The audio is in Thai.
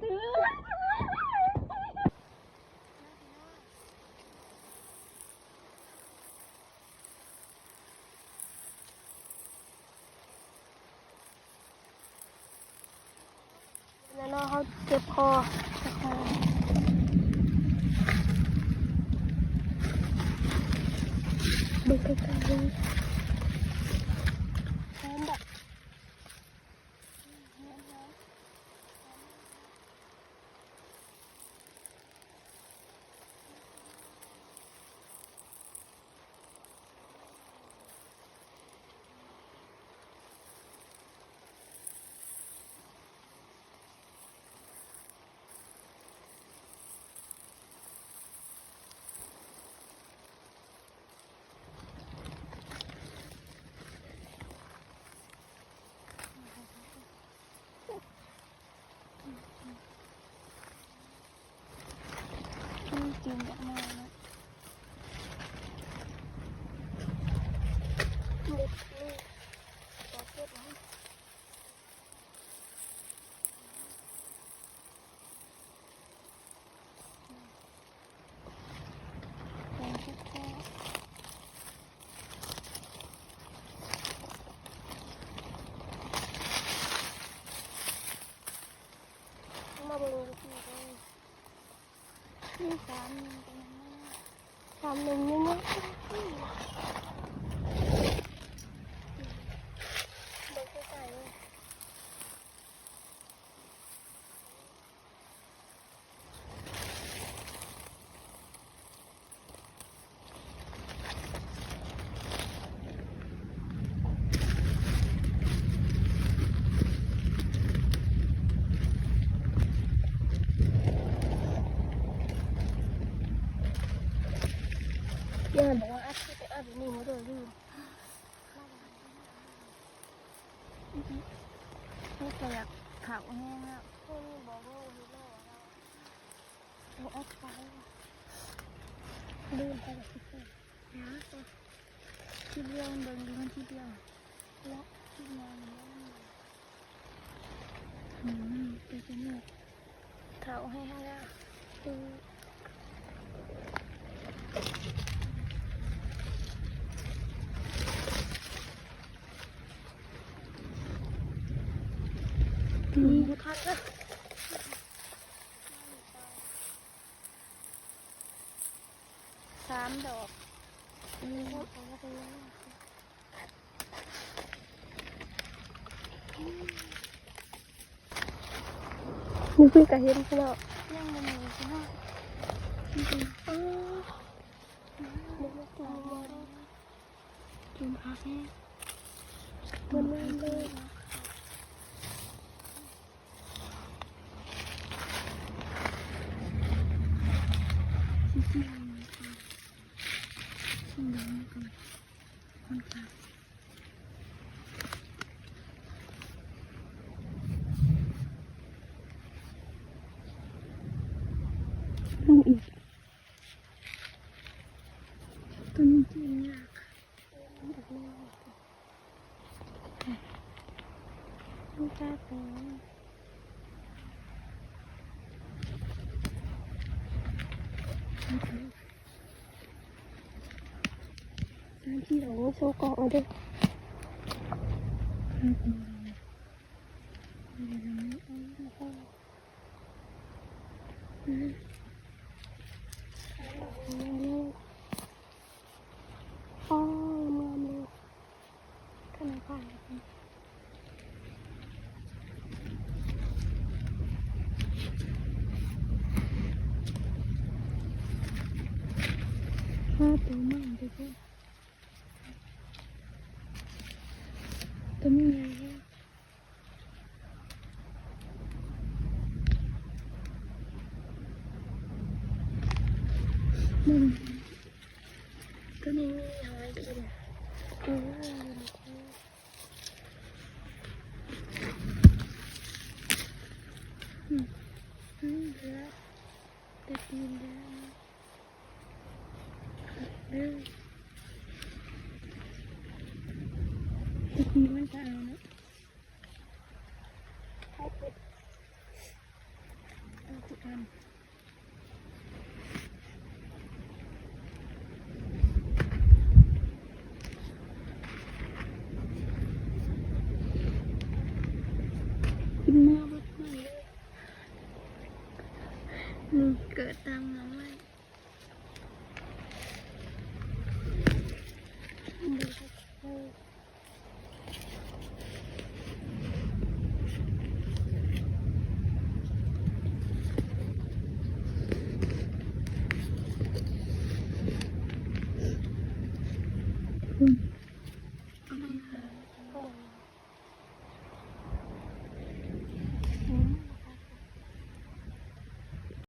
แล้วน้องเขาเจ็บคอดูใกล้ๆเลยหอมแบบกินแบบนี้นะเด็กนี่ขอเก็บไว้มาเบิ่งดูสินี่3 1นี่นะเบิ่งใกล้ๆเลยย่าบอกว่าอัดไปอัดนี่มาด้วยลืมไม่ขยับเขาแห้งแล้วพวกนี้บอกว่าฮีโร่เราอัดไปลืมไปแบบนี้นะที่เดียวเดินดูมันที่เดียวและที่งานเป็นจมูกเขาให้แล้วนี่ทันนะ3 ดอกนี่คือกระเห็นพี่น้องยังไม่มีพี่น้องกินคาเฟ่มันไม่เลยอีกตัวนี้จริงยากลูกตาโตที่เราโชว์กล่องด้วยอ๋องามเลยขนาดผ่านตัวมากเลยค่ะตัวนี้ไงมันตัวนี้หายไปเลยแล้วแต่ตีนแล้วตะกี้มันจะเอานะ กินหน้าวัดใหม่เลยนี่เกิดตามน้ำไหลดูชัดเลยอืม